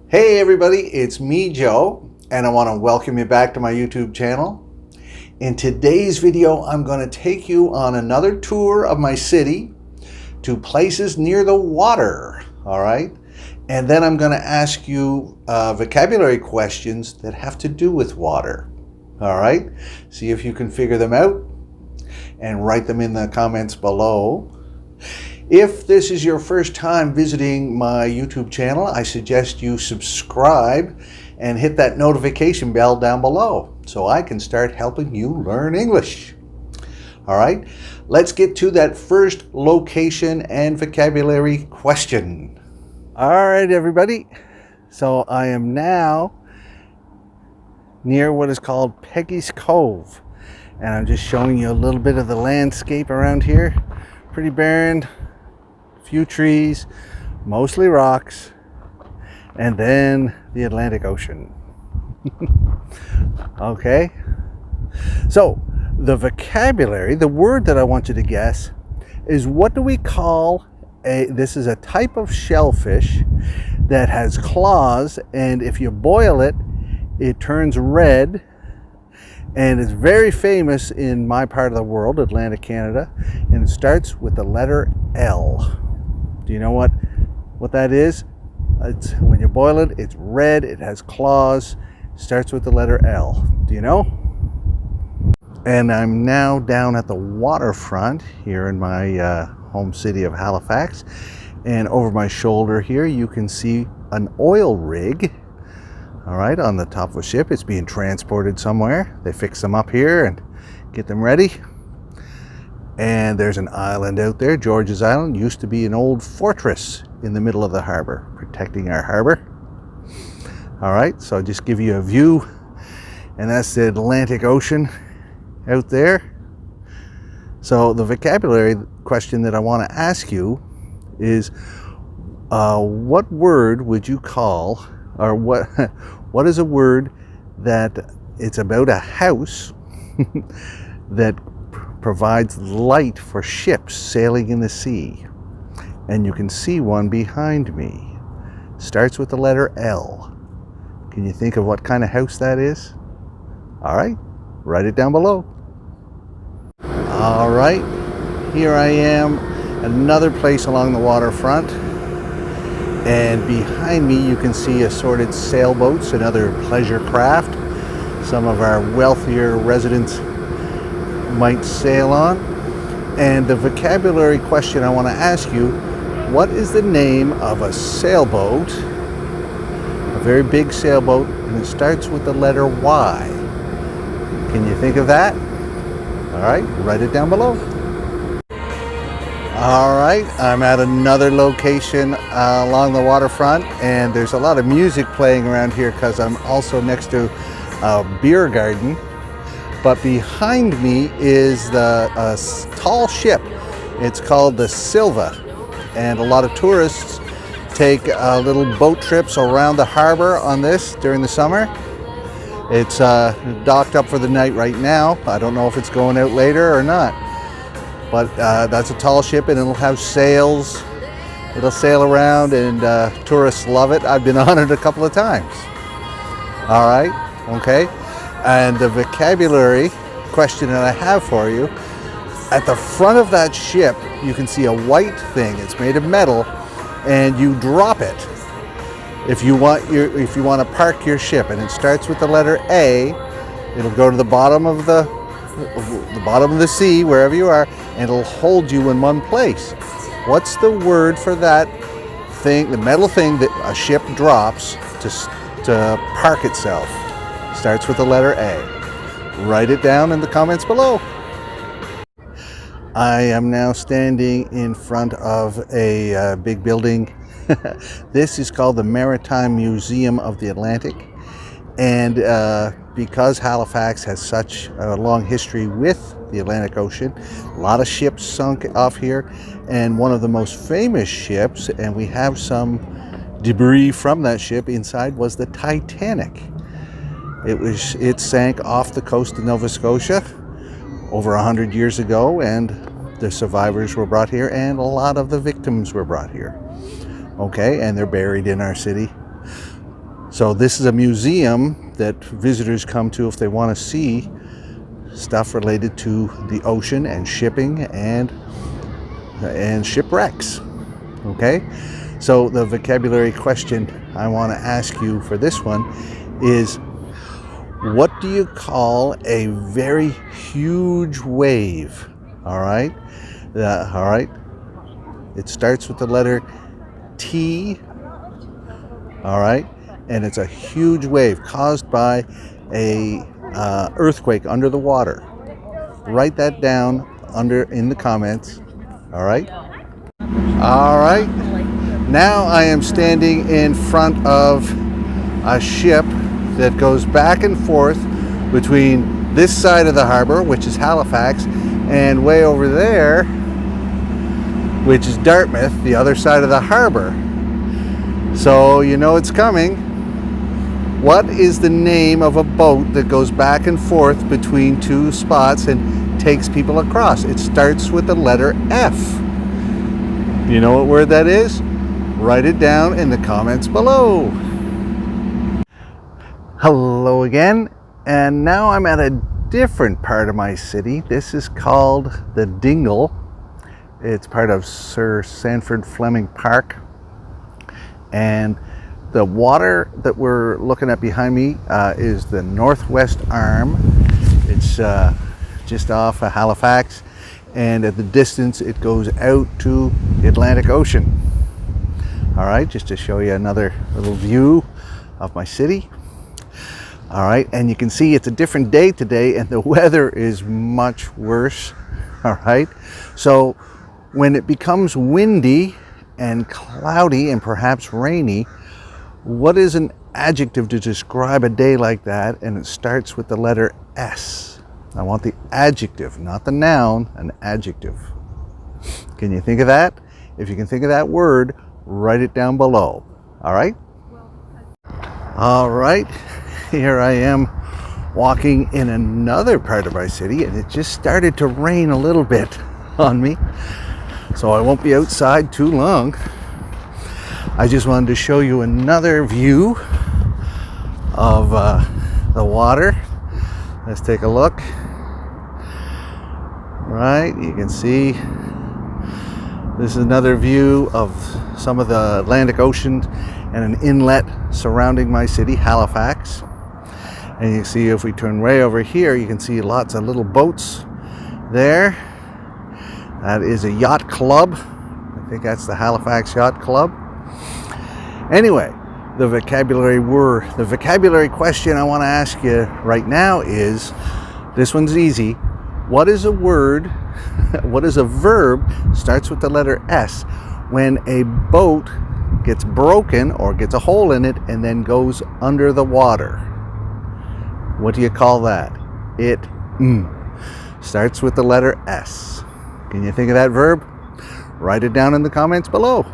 Hey everybody, it's me, Joe, and I want to welcome you back to my YouTube channel. In today's video, I'm going to take you on another tour of my city to places near the water, all right? And then I'm going to ask you vocabulary questions that have to do with water, all right? See if you can figure them out and write them in the comments below. If this is your first time visiting my YouTube channel, I suggest you subscribe and hit that notification bell down below so I can start helping you learn English. All right, let's get to that first location and vocabulary question. All right, everybody. So I am now near what is called Peggys Cove, and I'm just showing you a little bit of the landscape around here. Pretty barren. Few trees, mostly rocks, and then the Atlantic Ocean. Okay, so the vocabulary, the word that I want you to guess is, what do we call this is a type of shellfish that has claws, and if you boil it, it turns red, and it's very famous in my part of the world, Atlantic Canada, and it starts with the letter L. Do you know what that is? It's when you boil it, it's red, it has claws, starts with the letter L. Do you know? And I'm now down at the waterfront here in my home city of Halifax. And over my shoulder here, you can see an oil rig, all right, on the top of a ship. It's being transported somewhere. They fix them up here and get them ready. And there's an island out there, George's Island. Used to be an old fortress in the middle of the harbor, protecting our harbor. All right, so I'll just give you a view, and that's the Atlantic Ocean out there. So the vocabulary question that I want to ask you is, what word would you call, or what is a word that it's about a house that provides light for ships sailing in the sea? And you can see one behind me. Starts with the letter L. Can you think of what kind of house that is? All right, write it down below. All right, here I am, another place along the waterfront. And behind me you can see assorted sailboats and other pleasure craft. Some of our wealthier residents might sail on. And the vocabulary question I want to ask you, what is the name of a sailboat, a very big sailboat, and it starts with the letter Y? Can you think of that? All right, write it down below. All right, I'm at another location along the waterfront, and there's a lot of music playing around here because I'm also next to a beer garden. But behind me is the tall ship. It's called the Silva, and a lot of tourists take little boat trips around the harbor on this during the summer. It's docked up for the night right now. I don't know if it's going out later or not, but that's a tall ship, and it'll have sails. It'll sail around, and tourists love it. I've been on it a couple of times. All right, okay. And the vocabulary question that I have for you, at the front of that ship, you can see a white thing. It's made of metal, and you drop it if you want to park your ship, and it starts with the letter A. It'll go to the bottom of the sea, wherever you are, and it'll hold you in one place. What's the word for that thing, the metal thing that a ship drops to park itself? Starts with the letter A. Write it down in the comments below. I am now standing in front of a big building. This is called the Maritime Museum of the Atlantic. And because Halifax has such a long history with the Atlantic Ocean, a lot of ships sunk off here. And one of the most famous ships, and we have some debris from that ship inside, was the Titanic. It sank off the coast of Nova Scotia over 100 years ago, and the survivors were brought here, and a lot of the victims were brought here. Okay, and they're buried in our city. So this is a museum that visitors come to if they want to see stuff related to the ocean and shipping and shipwrecks. Okay, so the vocabulary question I want to ask you for this one is, what do you call a very huge wave? All right, it starts with the letter T. All right, and it's a huge wave caused by a earthquake under the water. Write that down in the comments. All right. Now I am standing in front of a ship that goes back and forth between this side of the harbor, which is Halifax, and way over there, which is Dartmouth, the other side of the harbor. So you know it's coming. What is the name of a boat that goes back and forth between two spots and takes people across? It starts with the letter F. You know what word that is? Write it down in the comments below. Hello again, and now I'm at a different part of my city. This is called the Dingle. It's part of Sir Sandford Fleming Park, and the water that we're looking at behind me is the northwest arm. It's just off of Halifax, and at the distance it goes out to the Atlantic Ocean. All right, just to show you another little view of my city. All right, and you can see it's a different day today and the weather is much worse. All right, so when it becomes windy and cloudy and perhaps rainy, what is an adjective to describe a day like that? And it starts with the letter S. I want the adjective, not the noun, an adjective. Can you think of that? If you can think of that word, write it down below. All right? All right, here I am walking in another part of my city, and it just started to rain a little bit on me, so I won't be outside too long. I just wanted to show you another view of the water. Let's take a look. Right, you can see this is another view of some of the Atlantic Ocean and an inlet surrounding my city, Halifax. And you see, if we turn way over here, you can see lots of little boats there. That is a yacht club. I think that's the Halifax Yacht Club. Anyway, the vocabulary question I want to ask you right now is, this one's easy. What is a word, what is a verb, starts with the letter S, when a boat gets broken or gets a hole in it and then goes under the water? What do you call that? It starts with the letter S. Can you think of that verb? Write it down in the comments below.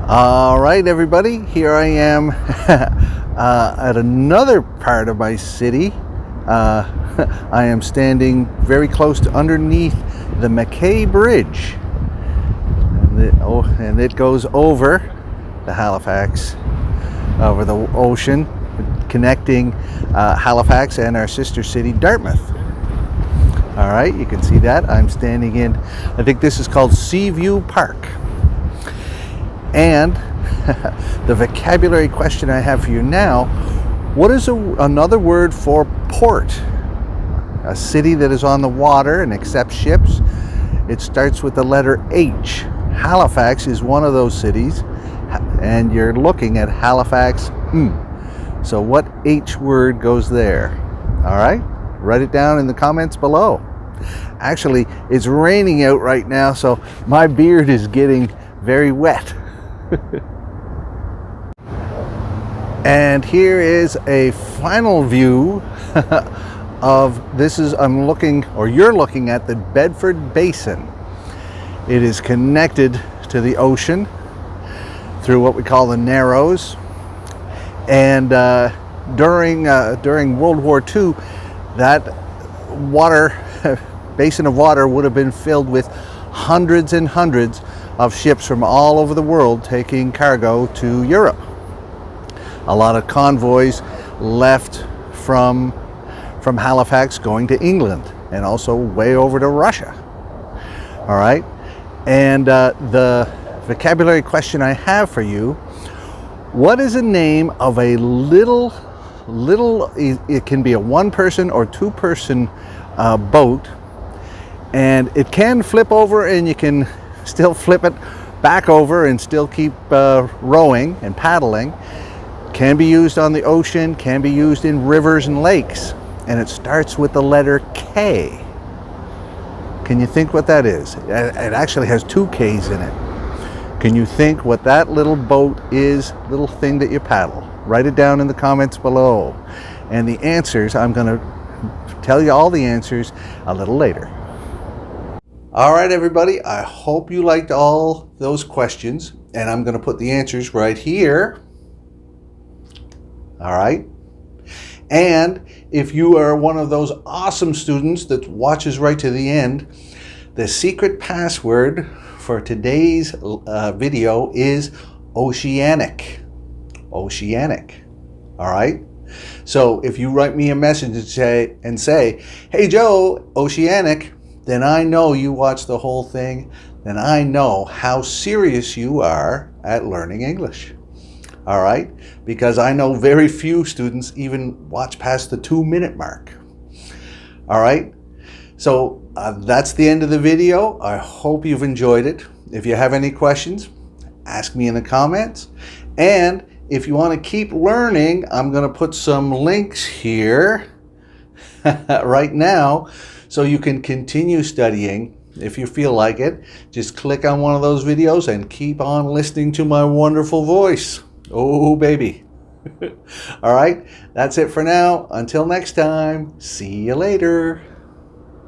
All right, everybody, here I am at another part of my city. I am standing very close to underneath the Mackay Bridge, and it goes over the Halifax, over the ocean, connecting Halifax and our sister city, Dartmouth. All right, you can see that. I'm standing in, I think this is called Seaview Park. And the vocabulary question I have for you now, what is another word for port? A city that is on the water and accepts ships. It starts with the letter H. Halifax is one of those cities, and you're looking at Halifax. So what H word goes there? All right, write it down in the comments below. Actually, it's raining out right now, so my beard is getting very wet. And here is a final view of you're looking at the Bedford Basin. It is connected to the ocean through what we call the Narrows. And during World War II, that basin of water would have been filled with hundreds and hundreds of ships from all over the world taking cargo to Europe. A lot of convoys left from Halifax going to England and also way over to Russia. All right, and the vocabulary question I have for you: what is the name of a little, it can be a one-person or two-person boat, and it can flip over and you can still flip it back over and still keep rowing and paddling. Can be used on the ocean, can be used in rivers and lakes, and it starts with the letter K. Can you think what that is? It actually has two K's in it. Can you think what that little boat is, little thing that you paddle? Write it down in the comments below. And the answers, I'm going to tell you all the answers a little later. All right, everybody, I hope you liked all those questions, and I'm going to put the answers right here. All right. And if you are one of those awesome students that watches right to the end, the secret password for today's video is oceanic. Oceanic. All right. So if you write me a message and say, hey Joe, oceanic, then I know you watched the whole thing. Then I know how serious you are at learning English. All right, because I know very few students even watch past the 2-minute mark. All right, so that's the end of the video. I hope you've enjoyed it. If you have any questions, ask me in the comments. And if you want to keep learning, I'm going to put some links here right now so you can continue studying. If you feel like it, just click on one of those videos and keep on listening to my wonderful voice. Oh, baby. All right, that's it for now. Until next time, see you later.